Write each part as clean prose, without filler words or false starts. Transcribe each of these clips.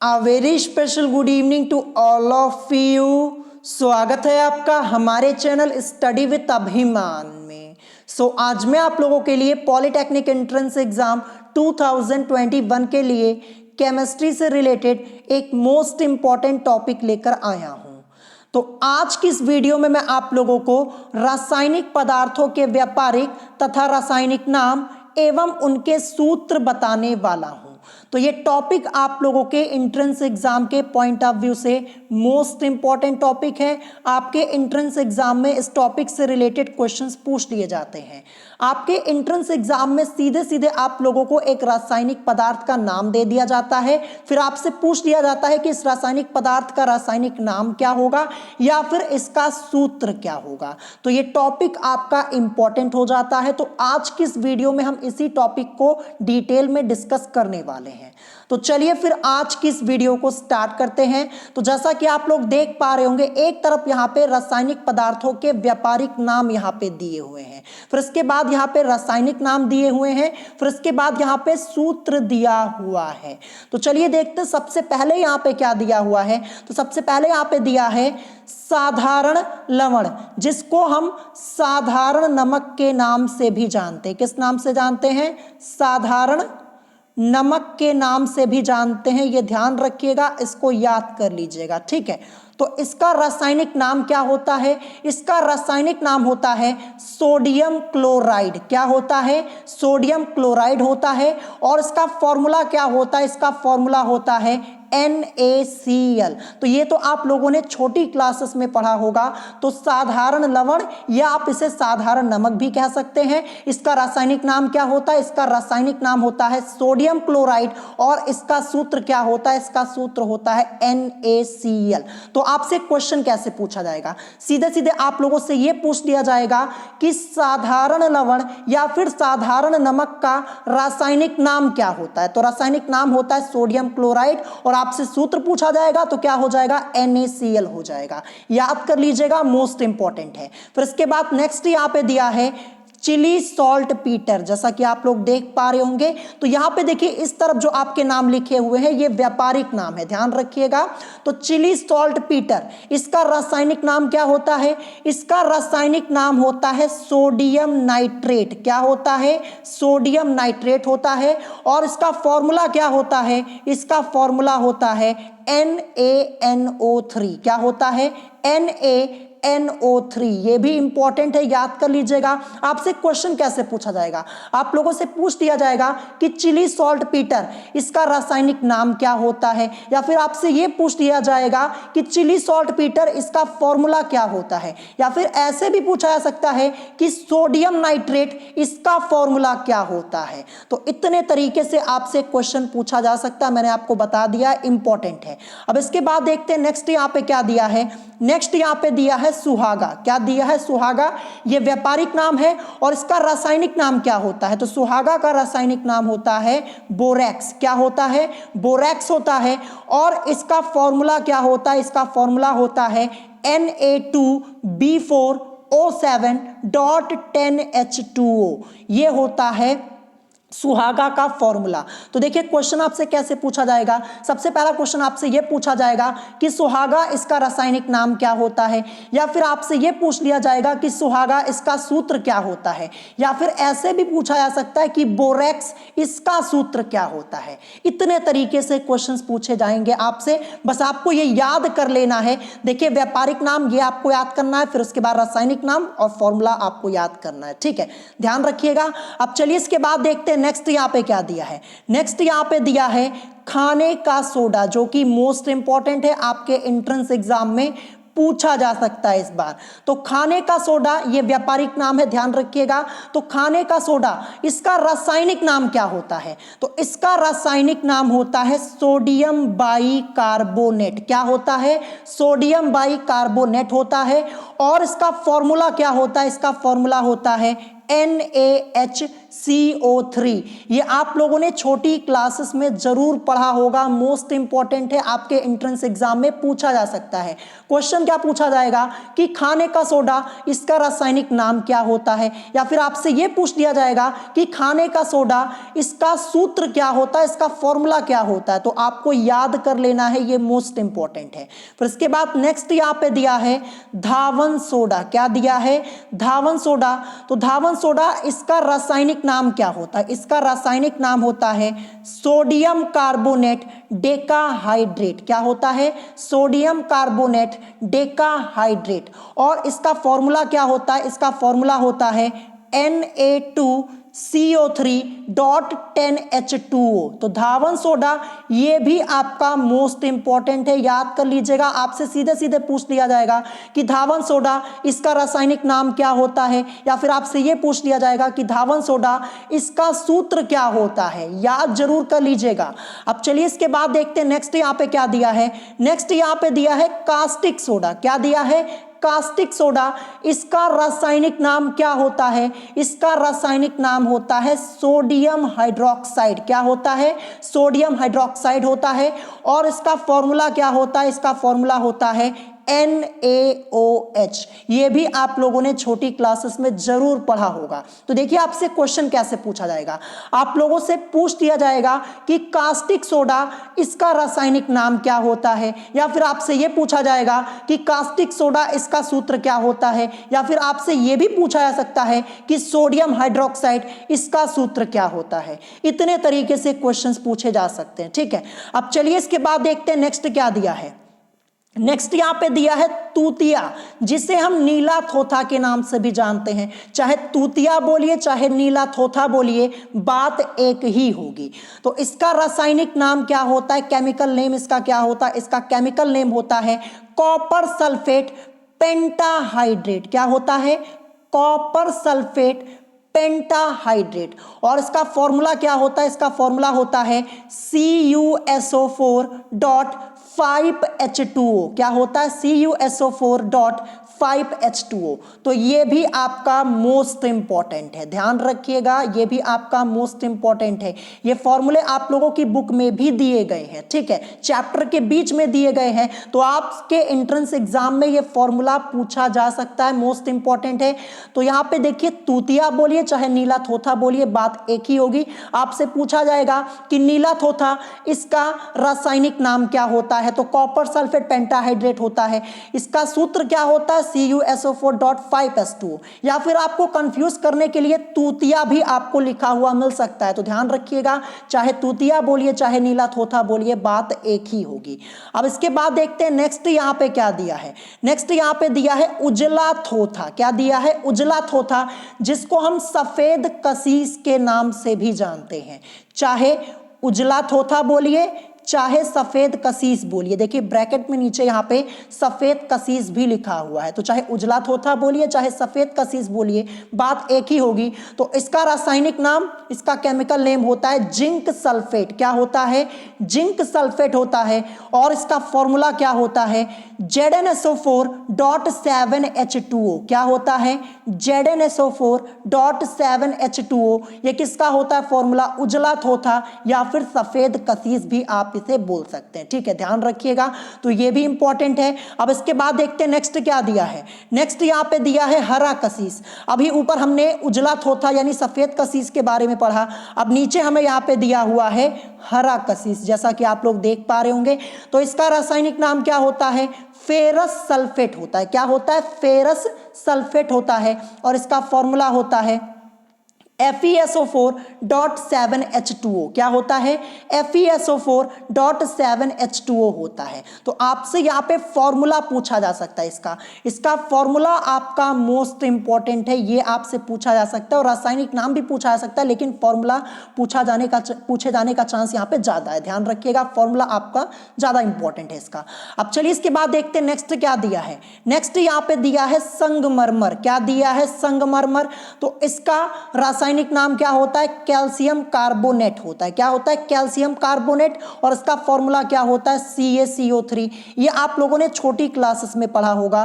A very special good evening to all of you। स्वागत है आपका हमारे चैनल स्टडी विद अभिमान में। आज मैं आप लोगों के लिए पॉलिटेक्निक एंट्रेंस एग्जाम 2021 के लिए केमिस्ट्री से रिलेटेड एक मोस्ट इंपॉर्टेंट टॉपिक लेकर आया हूं। तो आज की इस वीडियो में मैं आप लोगों को रासायनिक पदार्थों के व्यापारिक तथा रासायनिक नाम एवं उनके सूत्र बताने वाला हूं। तो ये टॉपिक आप लोगों के एंट्रेंस एग्जाम के पॉइंट ऑफ व्यू से मोस्ट इंपॉर्टेंट टॉपिक है। आपके एंट्रेंस एग्जाम में इस टॉपिक से रिलेटेड क्वेश्चंस पूछ लिए जाते हैं। आपके एंट्रेंस एग्जाम में सीधे सीधे आप लोगों को एक रासायनिक पदार्थ का नाम दे दिया जाता है, फिर आपसे पूछ लिया जाता है कि इस रासायनिक पदार्थ का रासायनिक नाम क्या होगा या फिर इसका सूत्र क्या होगा। तो ये टॉपिक आपका इंपॉर्टेंट हो जाता है। तो आज की इस वीडियो में हम इसी टॉपिक को डिटेल में डिस्कस करने वाले हैं। तो चलिए फिर आज की इस वीडियो को स्टार्ट करते हैं। तो जैसा कि आप लोग देख पा रहे होंगे, एक तरफ यहाँ पे रासायनिक पदार्थों के व्यापारिक नाम यहाँ पे दिए हुए हैं, फिर इसके बाद यहाँ पे रासायनिक नाम दिए हुए हैं, फिर इसके बाद यहाँ पे सूत्र दिया हुआ है। तो चलिए देखते हैं सबसे पहले यहाँ पे क्या दिया हुआ है। तो सबसे पहले यहाँ पे दिया है साधारण लवण, जिसको हम साधारण नमक के नाम से भी जानते हैं। किस नाम से जानते हैं? साधारण नमक के नाम से भी जानते हैं। ये ध्यान रखिएगा, इसको याद कर लीजिएगा, ठीक है। तो इसका रासायनिक नाम क्या होता है? इसका रासायनिक नाम होता है सोडियम क्लोराइड। क्या होता है? सोडियम क्लोराइड होता है। और इसका फॉर्मूला क्या होता है? इसका फॉर्मूला होता है NaCl। तो ये तो आप लोगों ने छोटी क्लासेस में पढ़ा होगा। तो साधारण लवण या आप इसे साधारण नमक भी कह सकते हैं। इसका रासायनिक नाम क्या होता है? इसका रासायनिक नाम होता है सोडियम क्लोराइड। और इसका सूत्र क्या होता है? इसका सूत्र होता है NaCl। तो आपसे क्वेश्चन कैसे पूछा जाएगा? सीधे सीधे आप लोगों से यह पूछ लिया जाएगा कि साधारण लवण या फिर साधारण नमक का रासायनिक नाम क्या होता है? तो रासायनिक नाम होता है सोडियम क्लोराइड। और आपसे सूत्र पूछा जाएगा तो क्या हो जाएगा? NaCl हो जाएगा। याद कर लीजिएगा, मोस्ट इंपॉर्टेंट है। फिर इसके बाद नेक्स्ट यहां पे दिया है चिली सॉल्ट पीटर। जैसा कि आप लोग देख पा रहे होंगे, तो यहां पे देखिए इस तरफ जो आपके नाम लिखे हुए हैं ये व्यापारिक नाम है, ध्यान रखिएगा। तो चिली सॉल्ट पीटर, इसका रासायनिक नाम क्या होता है? इसका रासायनिक नाम होता है सोडियम नाइट्रेट। क्या होता है? सोडियम नाइट्रेट होता है। और इसका फॉर्मूला क्या होता है? इसका फॉर्मूला होता है NaNO3। क्या होता है? NaNO3। ये भी इंपॉर्टेंट है, याद कर लीजिएगा। आपसे क्वेश्चन कैसे पूछा जाएगा? आप लोगों से पूछ दिया जाएगा कि चिली सॉल्ट पीटर, इसका रासायनिक नाम क्या होता है? या फिर आपसे ये पूछ दिया जाएगा कि चिली सॉल्ट पीटर, इसका फॉर्मूला क्या होता है? या फिर ऐसे भी पूछा जा सकता है कि सोडियम नाइट्रेट, इसका फॉर्मूला क्या होता है? तो इतने तरीके से आपसे क्वेश्चन पूछा जा सकता है। मैंने आपको बता दिया, इंपॉर्टेंट है। अब इसके बाद देखते हैं नेक्स्ट यहाँ पे क्या दिया है। नेक्स्ट यहाँ पे दिया है सुहागा। क्या दिया है? सुहागा। ये व्यापारिक नाम है। और इसका रासायनिक नाम क्या होता है? तो सुहागा का रासायनिक नाम होता है बोरेक्स। क्या होता है? बोरेक्स होता है। और इसका फॉर्मूला क्या होता है? इसका फॉर्मूला होता है Na2B4O7.10H2O। ये होता है सुहागा का फॉर्मूला। तो देखिए क्वेश्चन आपसे कैसे पूछा जाएगा। सबसे पहला क्वेश्चन आपसे यह पूछा जाएगा कि सुहागा, इसका रासायनिक नाम क्या होता है? या फिर आपसे यह पूछ लिया जाएगा कि सुहागा, इसका सूत्र क्या होता है? या फिर ऐसे भी पूछा जा सकता है कि बोरेक्स, इसका सूत्र क्या होता है? इतने तरीके से क्वेश्चंस पूछे जाएंगे आपसे। बस आपको ये याद कर लेना है। देखिए व्यापारिक नाम ये आपको याद करना है, फिर उसके बाद रासायनिक नाम और फॉर्मूला आपको याद करना है, ठीक है। ध्यान रखिएगा। अब चलिए इसके बाद देखते हैं नेक्स्ट यहाँ पे क्या दिया है। नेक्स्ट यहाँ पे दिया है खाने का सोडा, जो कि मोस्ट इंपॉर्टेंट है, आपके एंट्रेंस एग्जाम में पूछा जा सकता है इस बार। तो खाने का सोडा, ये व्यापारिक नाम है, ध्यान रखिएगा। तो खाने का सोडा, इसका रासायनिक नाम क्या होता है? तो इसका रासायनिक नाम होता है सोडियम बाइकार्बोनेट। क्या होता है? सोडियम बाइकार्बोनेट होता है। और इसका फॉर्मूला क्या होता है? इसका फॉर्मूला होता है NaHCl। CO3। ये आप लोगों ने छोटी क्लासेस में जरूर पढ़ा होगा, मोस्ट इंपॉर्टेंट है, आपके एंट्रेंस एग्जाम में पूछा जा सकता है। क्वेश्चन क्या पूछा जाएगा कि खाने का सोडा इसका रासायनिक नाम क्या होता है, या फिर आपसे यह पूछ दिया जाएगा कि खाने का सोडा इसका सूत्र क्या होता है, इसका फॉर्मूला क्या होता है। तो आपको याद कर लेना है, ये मोस्ट इंपॉर्टेंट है। फिर इसके बाद नेक्स्ट यहां पे दिया है धावन सोडा। क्या दिया है? धावन सोडा। तो धावन सोडा इसका रासायनिक नाम क्या होता है? इसका रासायनिक नाम होता है सोडियम कार्बोनेट डेकाहाइड्रेट। क्या होता है? Sodium carbonate decahydrate. और इसका फॉर्मूला क्या होता है? इसका फॉर्मूला होता है Na2CO3.10H2O। तो धावन सोडा ये भी आपका मोस्ट इंपॉर्टेंट है, याद कर लीजिएगा। आपसे सीधे सीधे पूछ लिया जाएगा कि धावन सोडा इसका रासायनिक नाम क्या होता है, या फिर आपसे ये पूछ लिया जाएगा कि धावन सोडा इसका सूत्र क्या होता है, याद जरूर कर लीजिएगा। अब चलिए इसके बाद देखते हैं नेक्स्ट यहाँ पे क्या दिया है। नेक्स्ट यहाँ पे दिया है कास्टिक सोडा। क्या दिया है? Caustic soda. इसका रासायनिक नाम क्या होता है? इसका रासायनिक नाम होता है सोडियम हाइड्रोक्साइड। क्या होता है? सोडियम हाइड्रोक्साइड होता है। और इसका फॉर्मूला क्या होता है? इसका फॉर्मूला होता है NaOH। ये भी आप लोगों ने छोटी क्लासेस में जरूर पढ़ा होगा। तो देखिए आपसे क्वेश्चन कैसे पूछा जाएगा। आप लोगों से पूछ दिया जाएगा कि कास्टिक सोडा इसका रासायनिक नाम क्या होता है, या फिर आपसे यह पूछा जाएगा कि कास्टिक सोडा इसका सूत्र क्या होता है, या फिर आपसे यह भी पूछा जा सकता है कि सोडियम हाइड्रोक्साइड इसका सूत्र क्या होता है। इतने तरीके से क्वेश्चंस पूछे जा सकते हैं, ठीक है। अब चलिए इसके बाद देखते हैं नेक्स्ट क्या दिया है। नेक्स्ट यहां पे दिया है तूतिया, जिसे हम नीला थोथा के नाम से भी जानते हैं। चाहे तूतिया बोलिए चाहे नीला थोथा बोलिए, बात एक ही होगी। तो इसका रासायनिक नाम क्या होता है? केमिकल नेम इसका क्या होता है? इसका केमिकल नेम होता है कॉपर सल्फेट पेंटाहाइड्रेट। क्या होता है? Copper sulphate pentahydrate. और इसका फॉर्मूला क्या होता है? इसका फॉर्मूला होता है CuSO4.5H2O। क्या होता है? CuSO4.5H2O। तो ये भी आपका मोस्ट इंपॉर्टेंट है, ध्यान रखिएगा, ये भी आपका मोस्ट इंपॉर्टेंट है। ये फॉर्मूले आप लोगों की बुक में भी दिए गए हैं, ठीक है, चैप्टर के बीच में दिए गए हैं। तो आपके एंट्रेंस एग्जाम में ये फॉर्मूला पूछा जा सकता है, मोस्ट इंपॉर्टेंट है। तो यहां पे देखिए तूतिया बोलिए चाहे नीला थोथा बोलिए, बात एक ही होगी। आपसे पूछा जाएगा कि नीला थोथा इसका रासायनिक नाम क्या होता है, तो कॉपर सल्फेट पेंटाहाइड्रेट होता है। इसका सूत्र क्या होता है? CuSO4.5H2O। या फिर आपको कंफ्यूज करने के लिए तूतिया भी आपको लिखा हुआ मिल सकता है। तो ध्यान रखिएगा, चाहे तूतिया बोलिए चाहे नीला थोथा बोलिए, बात एक ही होगी। अब इसके बाद देखते हैं नेक्स्ट यहां पे क्या दिया है। नेक्स्ट यहां पे दिया है उजला थोथा। क्या दिया है? उजला थोथा, जिसको हम सफेद कसीस के नाम से भी जानते हैं। चाहे उजला थोथा बोलिए चाहे सफेद कसीस बोलिए, देखिए ब्रैकेट में नीचे यहाँ पे सफेद कसीस भी लिखा हुआ है। तो चाहे उजला थोथा बोलिए चाहे सफेद कसीस बोलिए, बात एक ही होगी। तो इसका रासायनिक नाम, इसका केमिकल नेम होता है जिंक सल्फेट। क्या होता है? जिंक सल्फेट होता है। और इसका फॉर्मूला क्या होता है? ZnSO4.7H2O। क्या होता है? ZnSO4.7H2O। ये किसका होता है फॉर्मूला? उजला थोथा या फिर सफेद कसीस भी आप इसे बोल सकते हैं, ठीक है, ध्यान रखिएगा। तो ये भी इंपॉर्टेंट है। अब इसके बाद देखते हैं नेक्स्ट क्या दिया है। नेक्स्ट यहां पे दिया है हरा कसीस। अभी ऊपर हमने उजला थोथा यानी सफेद कसीस के बारे में पढ़ा, अब नीचे हमें यहां पे दिया हुआ है हरा कसीस, जैसा कि आप लोग देख पा रहे होंगे। तो इसका रासायनिक नाम क्या होता है? फेरस सल्फेट होता है। क्या होता है? फेरस सल्फेट होता है। और इसका फॉर्मूला होता है FeSO4.7H2O। क्या होता है? FeSO4.7H2O होता है। तो आपसे यहाँ पे फॉर्मूला पूछा जा सकता है इसका फॉर्मूला आपका मोस्ट इंपॉर्टेंट है, ये आपसे पूछा जा सकता है। और रासायनिक नाम भी पूछा जा सकता है, लेकिन फॉर्मूला पूछे जाने का चांस यहाँ पे ज्यादा है, ध्यान रखिएगा, फॉर्मूला आपका ज्यादा इंपॉर्टेंट है इसका। अब चलिए इसके बाद देखते हैं नेक्स्ट क्या दिया है। नेक्स्ट यहाँ पे दिया है संगमरमर। क्या दिया है? संगमरमर। तो इसका रासायनिक नाम क्या होता है? कैल्शियम कार्बोनेट होता है। क्या होता है? Calcium carbonate. और इसका फॉर्मूला क्या होता है? CaCO3। ये आप लोगों ने छोटी क्लासेस में पढ़ा होगा।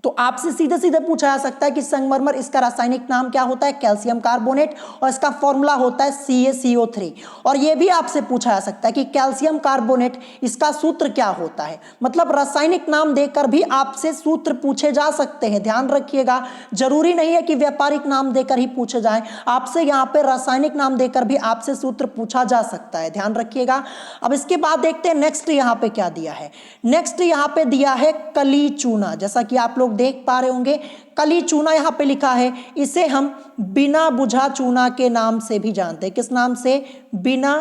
तो आपसे सीधे सीधे पूछा जा सकता है कि संगमरमर, इसका रासायनिक नाम क्या होता है, कैल्शियम कार्बोनेट, और इसका फॉर्मूला होता है CaCO3। और यह भी आपसे पूछा जा सकता है कि कैल्शियम कार्बोनेट, इसका सूत्र क्या होता है। मतलब रासायनिक नाम देकर भी आपसे सूत्र पूछे जा सकते हैं, ध्यान रखिएगा। जरूरी नहीं है कि व्यापारिक नाम देकर ही पूछे जाएं, आपसे यहाँ पे रासायनिक नाम देकर भी आपसे सूत्र पूछा जा सकता है, ध्यान रखिएगा। अब इसके बाद देखते हैं नेक्स्ट यहाँ पे क्या दिया है। नेक्स्ट यहाँ पे दिया है कली चूना, जैसा कि आप लोग देख पा रहे होंगे कली चूना यहाँ पे लिखा है। इसे हम बिना बुझा चूना के नाम से भी जानते हैं। किस नाम से? बिना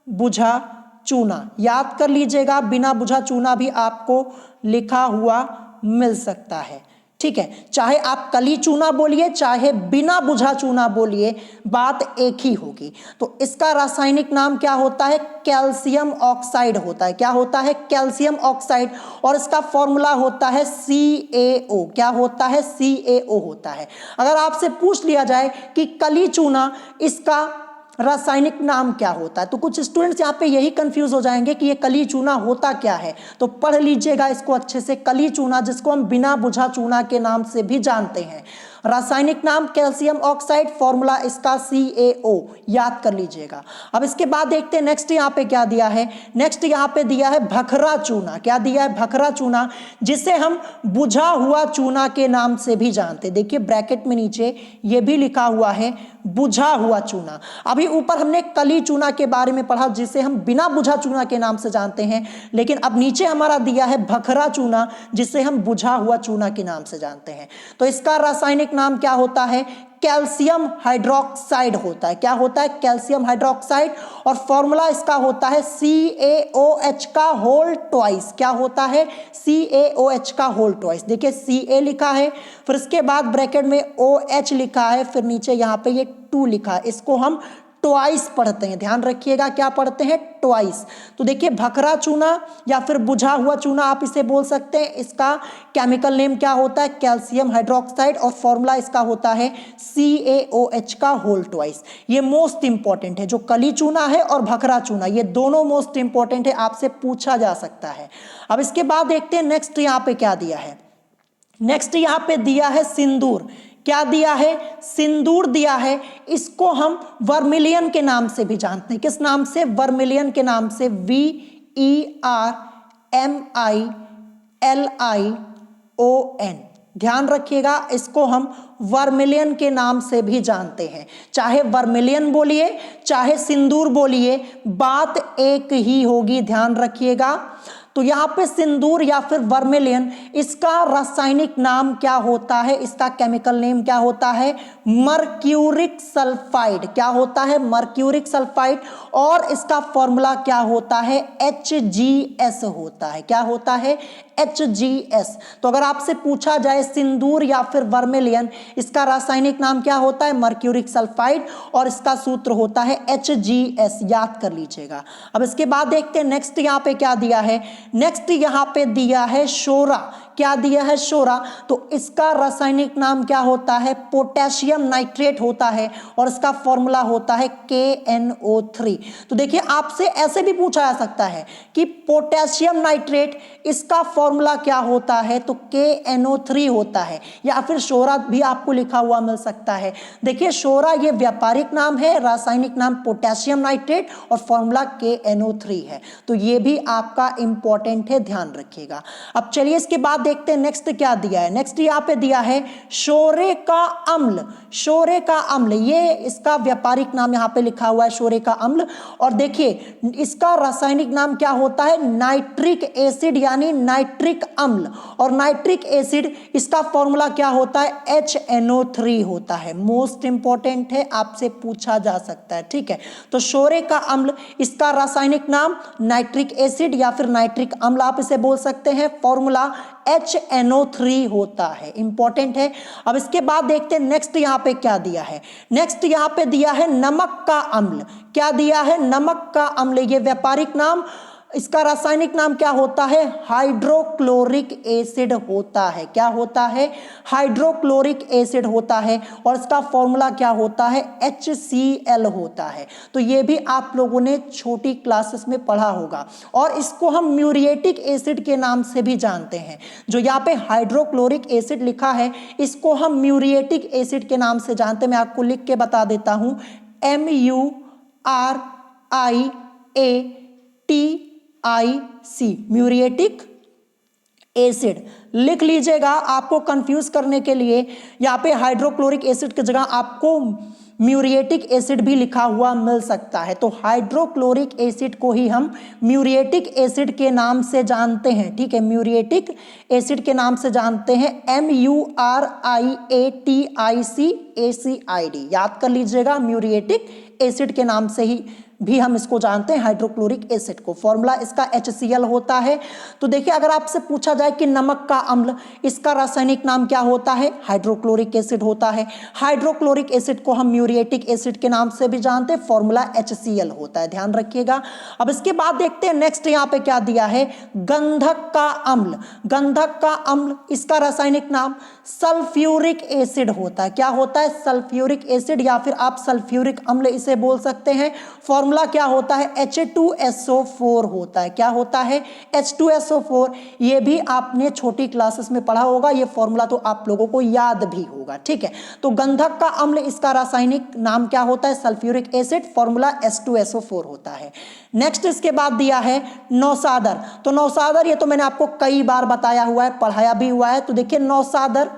बुझा चूना। याद कर लीजिएगा, बिना बुझा चूना भी आपको लिखा हुआ मिल सकता है, ठीक है। चाहे आप कली चूना बोलिए चाहे बिना बुझा चूना बोलिए, बात एक ही होगी। तो इसका रासायनिक नाम क्या होता है? कैल्शियम ऑक्साइड होता है। क्या होता है? Calcium oxide. और इसका फॉर्मूला होता है CaO। क्या होता है? CaO होता है। अगर आपसे पूछ लिया जाए कि कली चूना, इसका रासायनिक नाम क्या होता है, तो कुछ स्टूडेंट्स यहाँ पे यही कंफ्यूज हो जाएंगे कि ये कली चूना होता क्या है। तो पढ़ लीजिएगा इसको अच्छे से। कली चूना, जिसको हम बिना बुझा चूना के नाम से भी जानते हैं, रासायनिक नाम कैल्शियम ऑक्साइड, फॉर्मूला इसका CaO, याद कर लीजिएगा। अब इसके बाद देखते हैं नेक्स्ट यहाँ पे क्या दिया है। नेक्स्ट यहाँ पे दिया है भखरा चूना। क्या दिया है? भखरा चूना, जिसे हम बुझा हुआ चूना के नाम से भी जानते हैं। देखिए ब्रैकेट में नीचे ये भी लिखा हुआ है बुझा हुआ चूना। अभी ऊपर हमने कली चूना के बारे में पढ़ा, जिसे हम बिना बुझा चूना के नाम से जानते हैं, लेकिन अब नीचे हमारा दिया है भखरा चूना, जिसे हम बुझा हुआ चूना के नाम से जानते हैं। तो इसका रासायनिक नाम क्या होता है? कैल्शियम हाइड्रोक्साइड होता है। क्या होता है? Calcium hydroxide. और फॉर्मूला इसका होता है CaOH का होल ट्वाइस। क्या होता है? CaOH का होल ट्वाइस। देखिए Ca लिखा है, फिर इसके बाद ब्रैकेट में OH लिखा है, फिर नीचे यहाँ पे ये 2 लिखा है। इसको हम ट्वाइस पढ़ते हैं, ध्यान रखिएगा। क्या पढ़ते हैं? ट्वाइस। तो देखिए भखरा चूना या फिर बुझा हुआ चूना आप इसे बोल सकते हैं। इसका केमिकल नेम क्या होता है? Calcium hydroxide. और फॉर्मूला इसका होता है CaOH का होल ट्वाइस। ये मोस्ट इंपॉर्टेंट है। जो कली चूना है और भखरा चूना, ये दोनों मोस्ट इंपॉर्टेंट है, आपसे पूछा जा सकता है। अब इसके बाद देखते हैं नेक्स्ट यहाँ पे क्या दिया है। नेक्स्ट यहाँ पे दिया है सिंदूर। क्या दिया है? सिंदूर दिया है। इसको हम वर्मिलियन के नाम से भी जानते हैं। किस नाम से? वर्मिलियन के नाम से। VERMILION। ध्यान रखिएगा, इसको हम वर्मिलियन के नाम से भी जानते हैं। चाहे वर्मिलियन बोलिए चाहे सिंदूर बोलिए, बात एक ही होगी, ध्यान रखिएगा। तो यहाँ पे सिंदूर या फिर वर्मिलियन, इसका रासायनिक नाम क्या होता है? इसका केमिकल नेम क्या होता है? Mercuric sulphide. क्या होता है? Mercuric sulphide. और इसका फॉर्मूला क्या होता है? HGS होता है। क्या होता है? HGS। तो अगर आपसे पूछा जाए सिंदूर या फिर वर्मिलियन, इसका रासायनिक नाम क्या होता है? Mercuric sulphide. और इसका सूत्र होता है HGS, याद कर लीजिएगा। अब इसके बाद देखते हैं नेक्स्ट यहाँ पे क्या दिया है। नेक्स्ट यहाँ पे दिया है शोरा। क्या दिया है? शोरा। तो इसका रासायनिक नाम क्या होता है? पोटेशियम नाइट्रेट होता है। और इसका फॉर्मूला होता है KNO3। तो देखिए आपसे ऐसे भी पूछा जा सकता है कि पोटेशियम नाइट्रेट, इसका फॉर्मूला क्या होता है? तो KNO3 होता है। या फिर शोरा भी आपको लिखा हुआ मिल सकता है। देखिए शोरा ये व्यापारिक नाम है, रासायनिक नाम पोटेशियम नाइट्रेट, और फॉर्मूला KNO3 है। तो ये भी आपका इंपॉर्टेंट है, ध्यान रखिएगा। अब चलिए इसके बाद देखते हैं नेक्स्ट क्या दिया है। नेक्स्ट यहाँ पे दिया है शोरे का अम्ल। शोरे का अम्ल, ये इसका व्यापारिक नाम यहाँ पे लिखा हुआ है, शोरे का अम्ल। और देखिए इसका रासायनिक नाम क्या होता है? नाइट्रिक एसिड, यानी नाइट्रिक अम्ल। और नाइट्रिक एसिड, इसका फॉर्मूला क्या होता है? HNO3 होता है। मोस्ट इंपॉर्टेंट है, आपसे पूछा जा सकता है, ठीक है। तो शोरे का अम्ल, इसका रासायनिक नाम नाइट्रिक एसिड या फिर नाइट्रिक अम्ल आप इसे बोल सकते हैं। फॉर्मूला HNO3 होता है, इंपॉर्टेंट है। अब इसके बाद देखते हैं नेक्स्ट यहाँ पे क्या दिया है। नेक्स्ट यहाँ पे दिया है नमक का अम्ल। क्या दिया है? नमक का अम्ल। ये व्यापारिक नाम इसका रासायनिक नाम क्या होता है? हाइड्रोक्लोरिक एसिड होता है। क्या होता है? हाइड्रोक्लोरिक एसिड होता है। और इसका फॉर्मूला क्या होता है? HCl होता है। तो ये भी आप लोगों ने छोटी क्लासेस में पढ़ा होगा। और इसको हम म्यूरिएटिक एसिड के नाम से भी जानते हैं। जो यहाँ पे हाइड्रोक्लोरिक एसिड लिखा है इसको हम म्यूरिएटिक एसिड के नाम से जानते हैं। मैं आपको लिख के बता देता हूं, MURIATIC, म्यूरिएटिक एसिड लिख लीजिएगा। आपको कंफ्यूज करने के लिए यहाँ पे हाइड्रोक्लोरिक एसिड की जगह आपको म्यूरिएटिक एसिड भी लिखा हुआ मिल सकता है। तो हाइड्रोक्लोरिक एसिड को ही हम म्यूरिएटिक एसिड के नाम से जानते हैं। ठीक है, म्यूरिएटिक एसिड के नाम से जानते हैं, MURIATICACID, याद कर लीजिएगा। म्यूरिएटिक एसिड के नाम से ही भी हम इसको जानते हैं, हाइड्रोक्लोरिक एसिड को। फॉर्मूला इसका HCl होता है। तो देखिए, अगर आपसे पूछा जाए कि नमक का अम्ल, इसका रासायनिक नाम क्या होता है? हाइड्रोक्लोरिक एसिड होता है। हाइड्रोक्लोरिक एसिड को हम म्यूरिएटिक एसिड के नाम से भी जानते हैं, फॉर्मूला HCl होता है, ध्यान रखिएगा। अब इसके बाद देखते हैं नेक्स्ट यहाँ पे क्या दिया है, गंधक का अम्ल। गंधक का अम्ल, इसका रासायनिक नाम सल्फ्यूरिक एसिड होता है। क्या होता है? सल्फ्यूरिक एसिड, या फिर आप सल्फ्यूरिक अम्ल इसे बोल सकते हैं। फॉर्मूला क्या होता है? H2SO4 होता है। क्या होता है? H2SO4। ये भी आपने छोटी क्लासेस में पढ़ा होगा, ये फॉर्मूला तो आप लोगों को याद भी होगा। ठीक है, तो गंधक का अम्ल, इसका रासायनिक नाम क्या होता है? सल्फ्यूरिक एसिड, फॉर्मूला H2SO4 होता है। नेक्स्ट इसके बाद दिया है नौसादर। तो नौसादर, ये तो मैंने आपको कई बार बताया हुआ है, पढ़ाया भी हुआ है। तो देखिए, नौसादर,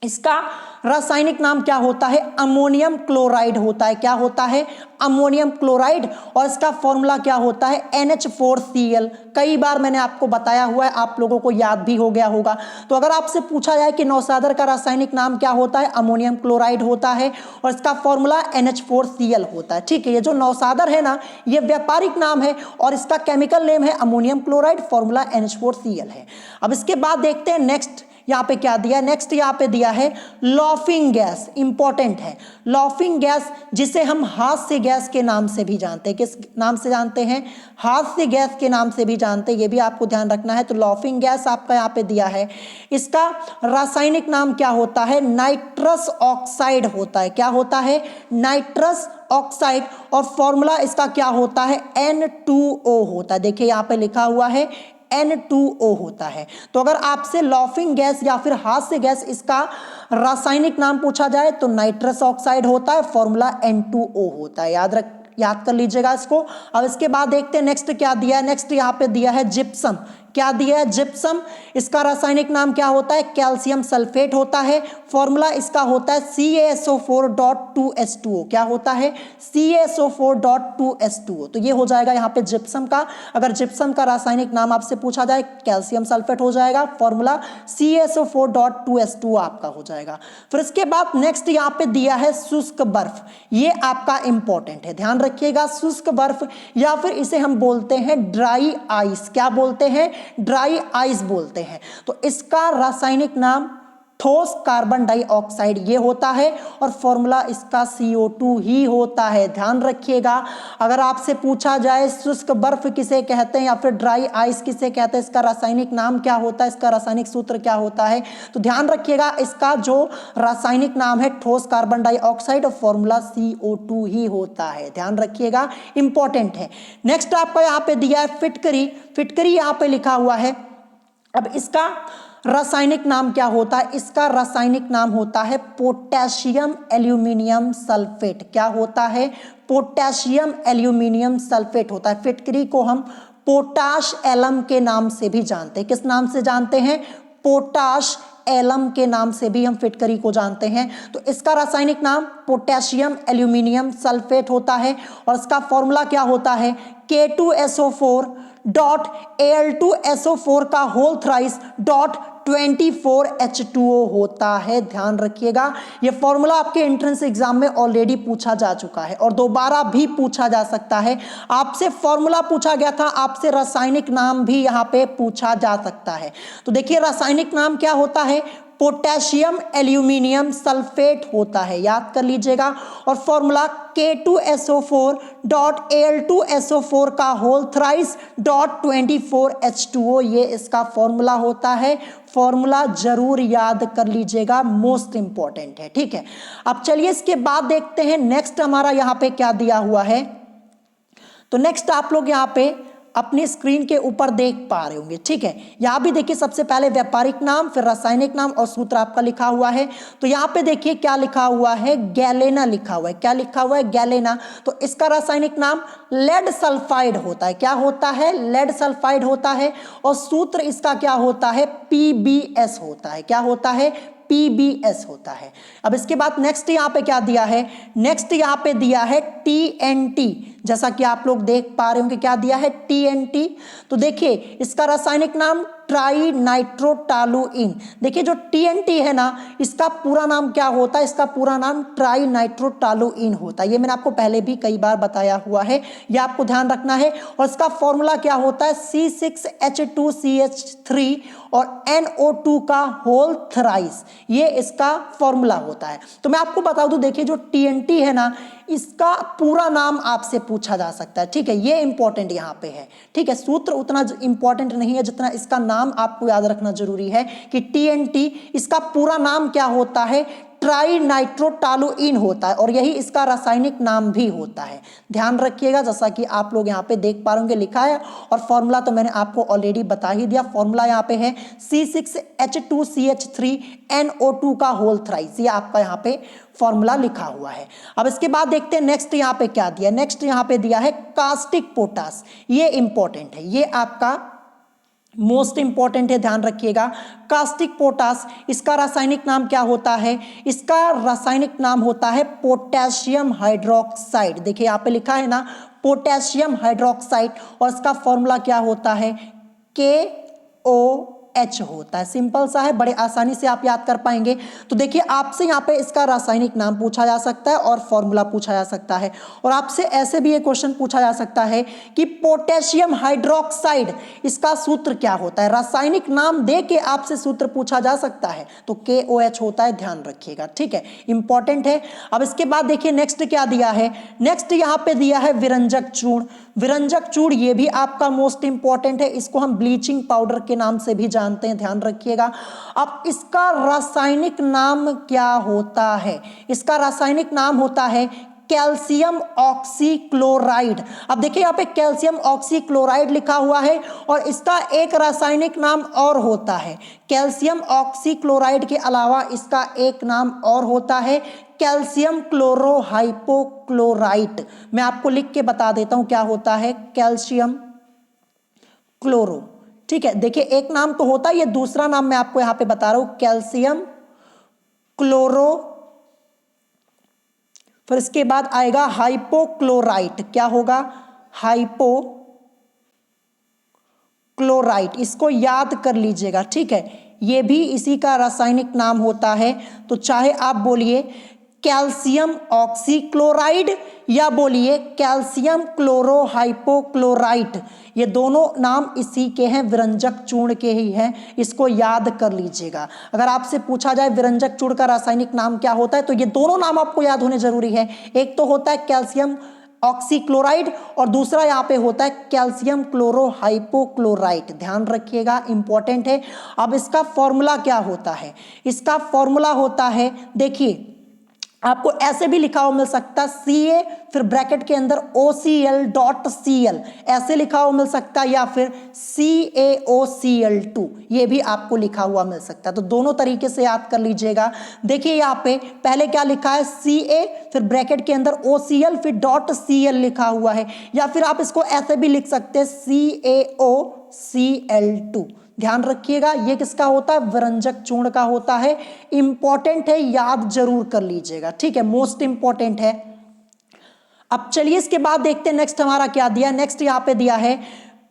इसका रासायनिक नाम क्या होता है? अमोनियम क्लोराइड होता है। क्या होता है? Ammonium chloride. और इसका फॉर्मूला क्या होता है? NH4Cl। कई बार मैंने आपको बताया हुआ है, आप लोगों को याद भी हो गया होगा। तो अगर आपसे पूछा जाए कि नौसादर का रासायनिक नाम क्या होता है? अमोनियम क्लोराइड होता है। और इसका फॉर्मूला NH4Cl होता है। ठीक है, ये जो नौसादर है ना, ये व्यापारिक नाम है और इसका केमिकल नेम है अमोनियम क्लोराइड, फॉर्मूला NH4Cl है। अब इसके बाद देखते हैं नेक्स्ट यहाँ पे क्या दिया है। नेक्स्ट यहाँ पे दिया है लॉफिंग गैस, इंपॉर्टेंट है। लॉफिंग गैस, जिसे हम हास्य गैस के नाम से भी जानते हैं। किस नाम से जानते हैं? हास्य गैस के नाम से भी जानते हैं, ये भी आपको ध्यान रखना है। तो लॉफिंग गैस आपका यहाँ पे दिया है, इसका रासायनिक नाम क्या होता है? नाइट्रस ऑक्साइड होता है। क्या होता है? Nitrous oxide. और फॉर्मूला इसका क्या होता है? N2O होता है। देखिए, यहाँ पे लिखा हुआ है N2O होता है। तो अगर आपसे लॉफिंग गैस या फिर हास्य गैस, इसका रासायनिक नाम पूछा जाए तो नाइट्रस ऑक्साइड होता है, फॉर्मूला N2O होता है। याद कर लीजिएगा इसको। अब इसके बाद देखते हैं नेक्स्ट क्या दिया है। नेक्स्ट यहाँ पे दिया है जिप्सम। क्या दिया है? जिप्सम। इसका रासायनिक नाम क्या होता है? कैल्शियम सल्फेट होता है। फॉर्मूला इसका होता है CaSO4.2H2O। क्या होता है? CaSO4.2H2O। तो ये हो जाएगा यहाँ पे जिप्सम का। अगर जिप्सम का रासायनिक नाम आपसे पूछा जाए, कैल्शियम सल्फेट हो जाएगा, फॉर्मूला CaSO4.2H2O आपका हो जाएगा। फिर इसके बाद नेक्स्ट यहाँ पे दिया है शुष्क बर्फ। ये आपका इंपॉर्टेंट है, ध्यान रखिएगा। शुष्क बर्फ, या फिर इसे हम बोलते हैं ड्राई आइस। क्या बोलते हैं? ड्राई आइस बोलते हैं। तो इसका रासायनिक नाम ठोस कार्बन डाइऑक्साइड ये होता है, और फॉर्मूला इसका CO2 ही होता है, ध्यान रखिएगा। अगर आपसे पूछा जाए शुष्क बर्फ किसे कहते हैं या फिर ड्राई आइस किसे कहते हैं, इसका रासायनिक नाम क्या होता है, इसका रासायनिक सूत्र क्या होता है, तो ध्यान रखिएगा इसका जो रासायनिक नाम है ठोस कार्बन डाइऑक्साइड, और फॉर्मूला CO2 ही होता है, ध्यान रखिएगा, इंपॉर्टेंट है। नेक्स्ट आपका यहाँ पे दिया है फिटकरी। फिटकरी यहाँ पे लिखा हुआ है। अब इसका रासायनिक नाम क्या होता है? इसका रासायनिक नाम होता है पोटेशियम एल्यूमिनियम सल्फेट। क्या होता है? पोटेशियम एल्यूमिनियम सल्फेट होता है। फिटकरी को हम पोटाश एलम के नाम से भी जानते हैं। किस नाम से जानते हैं? पोटाश एलम के नाम से भी हम फिटकरी को जानते हैं। तो इसका रासायनिक नाम पोटेशियम एल्यूमिनियम सल्फेट होता है, और इसका फॉर्मूला क्या होता है? K2SO4.Al2SO4 का होल थ्राइस .24H2O होता है, ध्यान रखिएगा। ये फॉर्मूला आपके एंट्रेंस एग्जाम में ऑलरेडी पूछा जा चुका है और दोबारा भी पूछा जा सकता है। आपसे फॉर्मूला पूछा गया था, आपसे रासायनिक नाम भी यहाँ पे पूछा जा सकता है। तो देखिए रासायनिक नाम क्या होता है? पोटेशियम एल्यूमिनियम सल्फेट होता है, याद कर लीजिएगा। और फॉर्मूला K2SO4.Al2SO4 का होल थ्राइस .24H2O, ये इसका फॉर्मूला होता है। फॉर्मूला जरूर याद कर लीजिएगा, मोस्ट इंपॉर्टेंट है, ठीक है। अब चलिए इसके बाद देखते हैं नेक्स्ट हमारा यहाँ पे क्या दिया हुआ है। तो नेक्स्ट आप लोग यहाँ पे अपनी स्क्रीन के ऊपर देख पा रहे होंगे, ठीक है। यहाँ भी देखिए सबसे पहले व्यापारिक नाम, फिर रासायनिक नाम और सूत्र आपका लिखा हुआ है। तो यहाँ पे देखिए क्या लिखा हुआ है, गैलेना लिखा हुआ है। क्या लिखा हुआ है, गैलेना। तो इसका रासायनिक नाम लेड सल्फाइड होता है। क्या होता है, लेड सल्फाइड होता है। और सूत्र इसका क्या होता है, PbS होता है। क्या होता है, PbS होता है। अब इसके बाद नेक्स्ट यहाँ पे क्या दिया है, नेक्स्ट यहाँ पे दिया है TNT, जैसा कि आप लोग देख पा रहे होंगे क्या दिया है, TNT। तो देखिए इसका रासायनिक नाम ट्राई नाइट्रोटालुइन। देखिए जो TNT है ना, इसका पूरा नाम क्या होता है, इसका पूरा नाम ट्राई नाइट्रोटालुइन होता है। ये मैंने आपको पहले भी कई बार बताया हुआ है, ये आपको ध्यान रखना है। और इसका फॉर्मूला क्या होता है, C6H2CH3 और NO2 का होल थ्राइस, ये इसका फॉर्मूला होता है। तो मैं आपको बता दूं, देखिए जो TNT है ना, इसका पूरा नाम आपसे पूछा जा सकता है, ठीक है। ये इंपॉर्टेंट यहाँ पे है, ठीक है। सूत्र उतना इंपॉर्टेंट नहीं है जितना इसका नाम आपको याद रखना जरूरी है कि TNT इसका पूरा नाम क्या होता है, ट्राई नाइट्रोटालुइन होता है। और यही इसका रासायनिक नाम भी होता है, ध्यान रखिएगा। जैसा कि आप लोग यहाँ पे देख पा रहे होंगे लिखा है। और फॉर्मूला तो मैंने आपको ऑलरेडी बता ही दिया। फॉर्मूला यहाँ पे है C6H2CH3 NO2 का होल थ्राइस, ये आपका यहाँ पे फॉर्मूला लिखा हुआ है। अब इसके बाद देखते हैं नेक्स्ट यहाँ पे क्या दिया। नेक्स्ट यहाँ पे दिया है कास्टिक पोटास। ये इंपॉर्टेंट है, ये आपका मोस्ट इंपॉर्टेंट है, ध्यान रखिएगा। कास्टिक पोटास, इसका रासायनिक नाम क्या होता है, इसका रासायनिक नाम होता है पोटेशियम हाइड्रोक्साइड। देखिए यहाँ पे लिखा है ना, पोटेशियम हाइड्रोक्साइड। और इसका फॉर्मूला क्या होता है, KOH होता है। सिंपल सा है, बड़े आसानी से आप याद कर पाएंगे। तो देखिए आपसे यहाँ पे इसका रासायनिक नाम पूछा जा सकता है और फॉर्मूला पूछा जा सकता है। और आपसे ऐसे भी ये क्वेश्चन पूछा जा सकता है कि पोटेशियम हाइड्रोक्साइड, इसका सूत्र क्या होता है। रासायनिक नाम दे के आपसे सूत्र पूछा जा सकता है, तो KOH होता है, ध्यान रखिएगा, ठीक है, इंपॉर्टेंट है। अब इसके बाद देखिए नेक्स्ट क्या दिया है, नेक्स्ट यहाँ पे दिया है विरंजक चूर्ण। विरंजक चूर्ण ये भी आपका मोस्ट इंपॉर्टेंट है, इसको हम ब्लीचिंग पाउडर के नाम से भी जानते हैं, ध्यान रखिएगा। अब इसका रासायनिक नाम क्या होता है, इसका रासायनिक नाम होता है कैल्शियम ऑक्सीक्लोराइड। अब देखिए यहाँ पे कैल्शियम ऑक्सीक्लोराइड लिखा हुआ है और इसका एक रासायनिक नाम और होता है। कैल्शियम ऑक्सीक्लोराइड के अलावा इसका एक नाम और होता है कैल्शियम क्लोरोहाइपोक्लोराइट। मैं आपको लिख के बता देता हूं क्या होता है कैल्शियम क्लोरो, ठीक है। देखिए एक नाम तो होता है, ये दूसरा नाम मैं आपको यहां पे बता रहा हूं, कैल्शियम क्लोरो। फिर इसके बाद आएगा हाइपोक्लोराइट। क्या होगा, हाइपोक्लोराइट, इसको याद कर लीजिएगा, ठीक है। ये भी इसी का रासायनिक नाम होता है। तो चाहे आप बोलिए कैल्शियम ऑक्सीक्लोराइड या बोलिए कैल्शियम क्लोरोहाइपोक्लोराइट, ये दोनों नाम इसी के हैं, विरंजक चूर्ण के ही हैं, इसको याद कर लीजिएगा। अगर आपसे पूछा जाए विरंजक चूर्ण का रासायनिक नाम क्या होता है, तो ये दोनों नाम आपको याद होने जरूरी है। एक तो होता है कैल्शियम ऑक्सीक्लोराइड और दूसरा यहाँ पे होता है कैल्शियम क्लोरोहाइपोक्लोराइट, ध्यान रखिएगा, इंपॉर्टेंट है। अब इसका फॉर्मूला क्या होता है, इसका फॉर्मूला होता है, देखिए आपको ऐसे भी लिखा हुआ मिल सकता है Ca फिर ब्रैकेट के अंदर OCl.Cl, ऐसे लिखा हुआ मिल सकता है, या फिर CaOCl2, ये भी आपको लिखा हुआ मिल सकता है। तो दोनों तरीके से याद कर लीजिएगा। देखिए यहाँ पे पहले क्या लिखा है, Ca फिर ब्रैकेट के अंदर OCl फिर .Cl लिखा हुआ है, या फिर आप इसको ऐसे भी लिख सकते हैं CaOCl2। ध्यान रखिएगा, ये किसका होता है, विरंजक चूर्ण का होता है। इंपॉर्टेंट है, याद जरूर कर लीजिएगा, ठीक है, मोस्ट इंपॉर्टेंट है। अब चलिए इसके बाद देखते हैं नेक्स्ट हमारा क्या दिया। नेक्स्ट यहाँ पे दिया है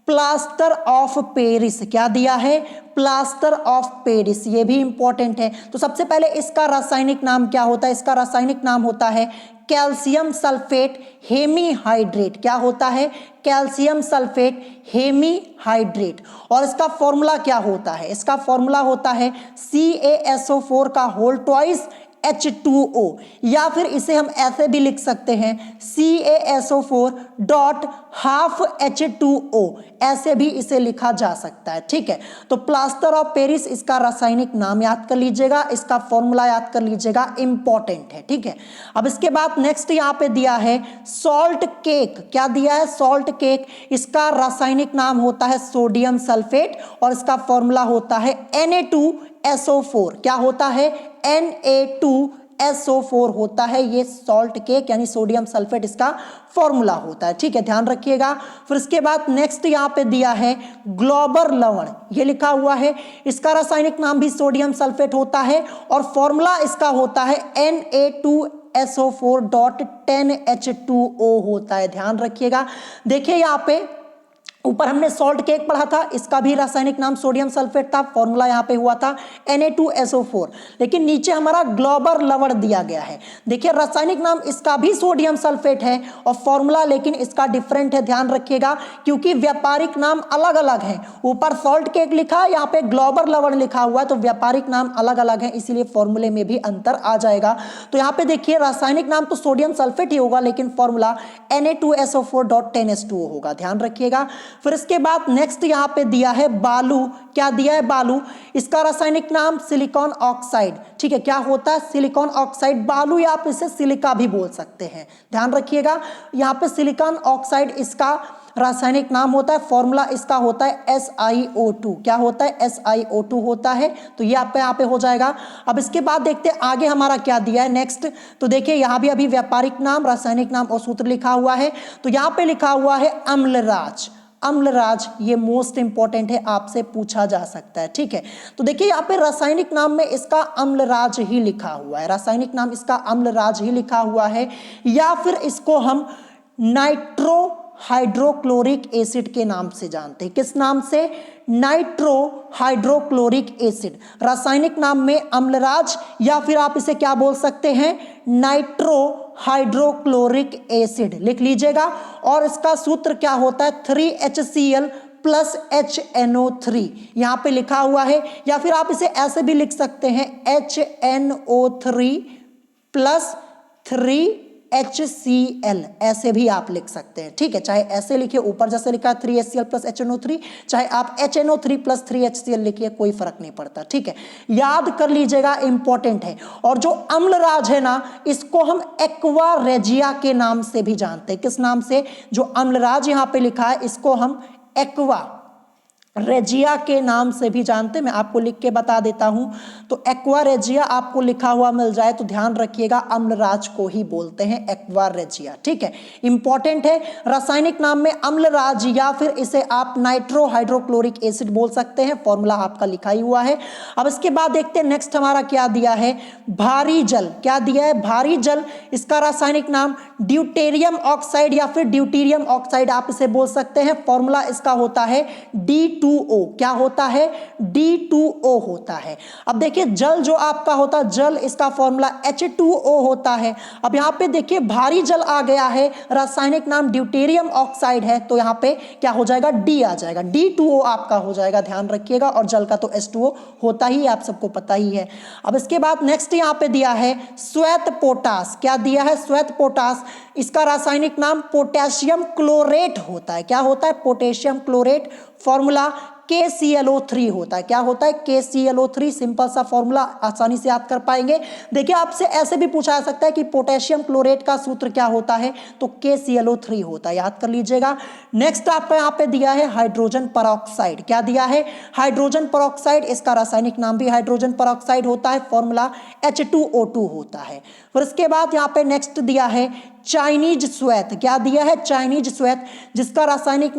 प्लास्टर ऑफ पेरिस, क्या दिया है, प्लास्टर ऑफ पेरिस, ये भी इंपॉर्टेंट है। तो सबसे पहले इसका रासायनिक नाम क्या होता है, इसका रासायनिक नाम होता है कैल्शियम सल्फेट हेमीहाइड्रेट। क्या होता है, कैल्शियम सल्फेट हेमीहाइड्रेट। और इसका फॉर्मूला क्या होता है, इसका फॉर्मूला होता है CaSO4 का होल ट्वाइस H2O, या फिर इसे हम ऐसे भी लिख सकते हैं CaSO4 डॉट हाफ H2O, ऐसे भी इसे लिखा जा सकता है। ठीक है, तो प्लास्टर ऑफ पेरिस इसका रासायनिक नाम याद कर लीजिएगा, इसका फॉर्मूला याद कर लीजिएगा, इंपॉर्टेंट है। ठीक है, अब इसके बाद नेक्स्ट यहाँ पे दिया है सॉल्ट केक। क्या दिया है, सॉल्ट केक, इसका रासायनिक नाम होता है सोडियम सल्फेट और इसका फॉर्मूला होता है Na2SO4। क्या होता है, Na2SO4 होता है ये सॉल्ट केक यानी सोडियम सल्फेट इसका फॉर्मूला होता है। ठीक है, ध्यान रखिएगा। फिर इसके बाद नेक्स्ट यहाँ पे दिया है ग्लोबर लवण, ये लिखा हुआ है, इसका रासायनिक नाम भी सोडियम सल्फेट होता है और फॉर्मूला इसका होता है Na2SO4 डॉट 10H2O होता है। ध्यान रखिएगा। देखिए यहाँ पे ऊपर हमने सॉल्ट केक पढ़ा था, इसका भी रासायनिक नाम सोडियम सल्फेट था, फॉर्मूला यहाँ पे हुआ था Na2SO4, लेकिन नीचे हमारा ग्लोबर लवण दिया गया है। देखिए रासायनिक नाम इसका भी सोडियम सल्फेट है और फॉर्मूला लेकिन इसका डिफरेंट है, ध्यान रखिएगा, क्योंकि व्यापारिक नाम अलग अलग है। ऊपर सॉल्ट केक लिखा है, यहाँ पे ग्लोबर लवण लिखा हुआ है, तो व्यापारिक नाम अलग अलग है, इसीलिए फॉर्मूले में भी अंतर आ जाएगा। तो यहाँ पे देखिए रासायनिक नाम तो सोडियम सल्फेट ही होगा, लेकिन फॉर्मूला Na2SO4 डॉट 10H2O होगा, ध्यान रखिएगा। फिर इसके बाद नेक्स्ट यहां पे दिया है बालू। क्या दिया है, बालू, इसका रासायनिक नाम सिलिकॉन ऑक्साइड। ठीक है, क्या होता है, सिलिकॉन ऑक्साइड, बालू या आप इसे सिलिका भी बोल सकते हैं, ध्यान रखिएगा। यहां पे सिलिकॉन ऑक्साइड इसका रासायनिक नाम होता है, फॉर्मूला इसका होता है SiO2। क्या होता है, SiO2 होता है, तो ये आप यहाँ पे हो जाएगा। अब इसके बाद देखते हैं आगे हमारा क्या दिया है नेक्स्ट। तो देखिए यहाँ भी अभी व्यापारिक नाम, रासायनिक नाम और सूत्र लिखा हुआ है। तो यहाँ पे लिखा हुआ है अम्लराज। अम्लराज ये मोस्ट इंपॉर्टेंट है, आपसे पूछा जा सकता है। ठीक है, तो देखिए यहाँ पे रासायनिक नाम में इसका अम्लराज ही लिखा हुआ है, रासायनिक नाम इसका अम्लराज ही लिखा हुआ है, या फिर इसको हम नाइट्रो हाइड्रोक्लोरिक एसिड के नाम से जानते हैं। किस नाम से, नाइट्रो हाइड्रोक्लोरिक एसिड। रासायनिक नाम में अम्लराज, या फिर आप इसे क्या बोल सकते हैं, नाइट्रो हाइड्रोक्लोरिक एसिड, लिख लीजिएगा। और इसका सूत्र क्या होता है, 3HCl प्लस HNO3 यहाँ पे लिखा हुआ है, या फिर आप इसे ऐसे भी लिख सकते हैं HNO3 प्लस 3HCl, ऐसे भी आप लिख सकते हैं। ठीक है, चाहे ऐसे लिखिए, ऊपर जैसे लिखा है 3HCl प्लस HNO3, चाहे आप HNO3 प्लस 3HCl लिखिए, कोई फर्क नहीं पड़ता। ठीक है, याद कर लीजिएगा, इंपॉर्टेंट है। और जो अम्लराज है ना, इसको हम एक्वा रेजिया के नाम से भी जानते हैं। किस नाम से, जो अम्लराज यहाँ पे लिखा है इसको हम एक्वा रेजिया के नाम से भी जानते हैं। मैं आपको लिख के बता देता हूं, तो एक्वा रेजिया आपको लिखा हुआ मिल जाए तो ध्यान रखिएगा, अम्लराज को ही बोलते हैं एक्वा रेजिया। ठीक है, इंपॉर्टेंट है। रासायनिक नाम में अम्लराज, या फिर इसे आप नाइट्रो हाइड्रोक्लोरिक एसिड बोल सकते हैं, फॉर्मूला आपका लिखा ही हुआ है। अब इसके बाद देखते हैं नेक्स्ट हमारा क्या दिया है, भारी जल। क्या दिया है, भारी जल, इसका रासायनिक नाम ड्यूटेरियम ऑक्साइड या फिर ड्यूटीरियम ऑक्साइड आप इसे बोल सकते हैं, फॉर्मूला इसका होता है D2O। क्या होता है, D2O होता है। अब देखिए जल जो आपका होता है, जल इसका फॉर्मूला H2O होता है। अब यहाँ पे देखिए भारी जल आ गया है, रासायनिक नाम ड्यूटेरियम ऑक्साइड है, तो यहाँ पे क्या हो जाएगा, D आ जाएगा, D2O आपका हो जाएगा, ध्यान रखिएगा। और जल का तो H2O होता ही, आप सबको पता ही है। अब इसके बाद नेक्स्ट यहाँ पे दिया है श्वेत पोटास। क्या दिया है, श्वेत पोटास, इसका रासायनिक नाम पोटेशियम क्लोरेट होता है। क्या होता है, पोटेशियम क्लोरेट, फॉर्मूला KClO3 होता है। क्या होता है, KClO3, सिंपल सा फॉर्मूला, आसानी से याद कर पाएंगे। देखिए आपसे ऐसे भी पूछा जा सकता है कि पोटेशियम क्लोरेट का सूत्र क्या होता है, तो KClO3 होता है, याद कर लीजिएगा। नेक्स्ट आपको यहाँ पे दिया है हाइड्रोजन परऑक्साइड। क्या दिया है, हाइड्रोजन परऑक्साइड, इसका रासायनिक नाम भी हाइड्रोजन परऑक्साइड होता है, फॉर्मूला H2O2 होता है। फिर इसके बाद यहाँ पे नेक्स्ट दिया है चाइनीज श्वेत। क्या दिया है, चाइनीज श्वेत, जिसका रासायनिक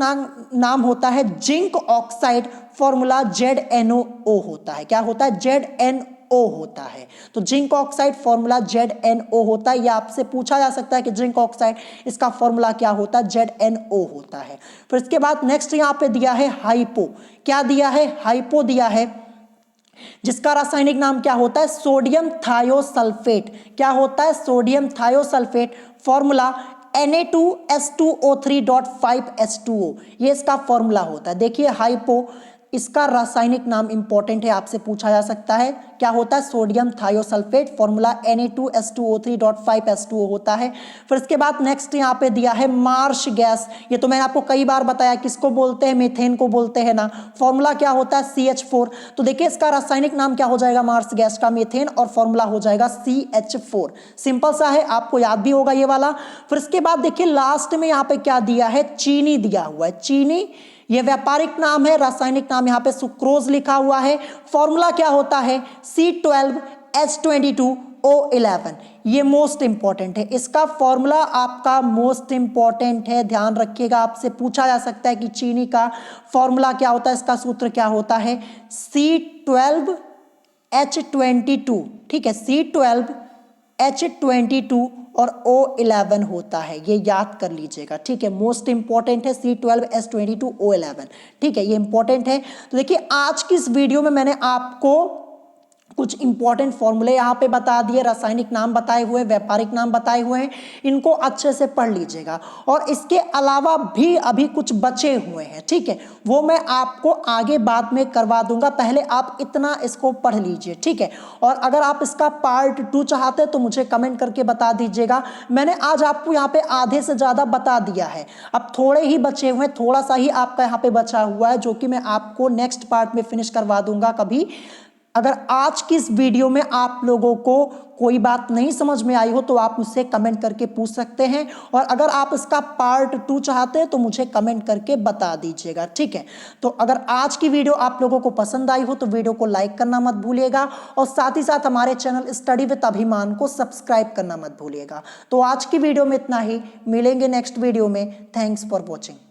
नाम होता है जिंक ऑक्साइड, फॉर्मूला ZNO होता है। क्या होता है, ZNO ZnO होता है। तो जिंक ऑक्साइड फॉर्मूला ZnO होता है। यह आपसे पूछा जा सकता है कि जिंक ऑक्साइड इसका फॉर्मूला क्या होता है, ZnO होता है। फिर इसके बाद नेक्स्ट यहाँ पे दिया है हाइपो। क्या दिया है, हाइपो दिया है, जिसका रासायनिक नाम क्या होता है, सोडियम थायोसल्फेट। क्या होता है, सोडियम थायोसल्फेट। फॉर्मूला Na2S2O3.5H2O, ये इसका फॉर्मूला होता है। देखिए हाइपो, इसका रासायनिक नाम इंपॉर्टेंट है, आपसे पूछा जा सकता है। क्या होता है, सोडियम थायोसल्फेट। फॉर्मूला Na2S2O3.5H2O होता है। फिर इसके बाद नेक्स्ट यहाँ पे दिया है मार्श गैस। ये तो मैंने आपको कई बार बताया, किसको बोलते हैं, मीथेन को बोलते हैं ना। फॉर्मूला क्या होता है, CH4। तो देखिए इसका रासायनिक नाम क्या हो जाएगा, मार्श गैस का, मीथेन, और फॉर्मूला हो जाएगा CH4। सिंपल सा है, आपको याद भी होगा ये वाला। फिर इसके बाद देखिए लास्ट में यहाँ पे क्या दिया है, चीनी दिया हुआ है। चीनी ये व्यापारिक नाम है, रासायनिक नाम यहाँ पे सुक्रोज लिखा हुआ है। फॉर्मूला क्या होता है, C12H22O11। ये मोस्ट इंपॉर्टेंट है, इसका फॉर्मूला आपका मोस्ट इंपॉर्टेंट है, ध्यान रखिएगा। आपसे पूछा जा सकता है कि चीनी का फॉर्मूला क्या होता है, इसका सूत्र क्या होता है, C12H22। ठीक है, C12H22 और O11 होता है, ये याद कर लीजिएगा। ठीक है, मोस्ट इंपॉर्टेंट है C12H22O11। ठीक है, ये इंपॉर्टेंट है। तो देखिए आज की इस वीडियो में मैंने आपको कुछ इंपॉर्टेंट फॉर्मूले यहाँ पे बता दिए, रासायनिक नाम बताए हुए, व्यापारिक नाम बताए हुए हैं, इनको अच्छे से पढ़ लीजिएगा। और इसके अलावा भी अभी कुछ बचे हुए हैं, ठीक है, वो मैं आपको आगे बाद में करवा दूंगा। पहले आप इतना इसको पढ़ लीजिए, ठीक है। और अगर आप इसका पार्ट 2 चाहते हैं तो मुझे कमेंट करके बता दीजिएगा। मैंने आज आपको यहाँ पे आधे से ज़्यादा बता दिया है, अब थोड़े ही बचे हुए हैं, थोड़ा सा ही आपका यहाँ पे बचा हुआ है, जो कि मैं आपको नेक्स्ट पार्ट में फिनिश करवा दूंगा कभी। अगर आज की इस वीडियो में आप लोगों को कोई बात नहीं समझ में आई हो तो आप मुझसे कमेंट करके पूछ सकते हैं, और अगर आप इसका पार्ट 2 चाहते हैं तो मुझे कमेंट करके बता दीजिएगा, ठीक है। तो अगर आज की वीडियो आप लोगों को पसंद आई हो तो वीडियो को लाइक करना मत भूलिएगा, और साथ ही साथ हमारे चैनल स्टडी विद अभिमान को सब्सक्राइब करना मत भूलिएगा। तो आज की वीडियो में इतना ही, मिलेंगे नेक्स्ट वीडियो में। Thanks for watching.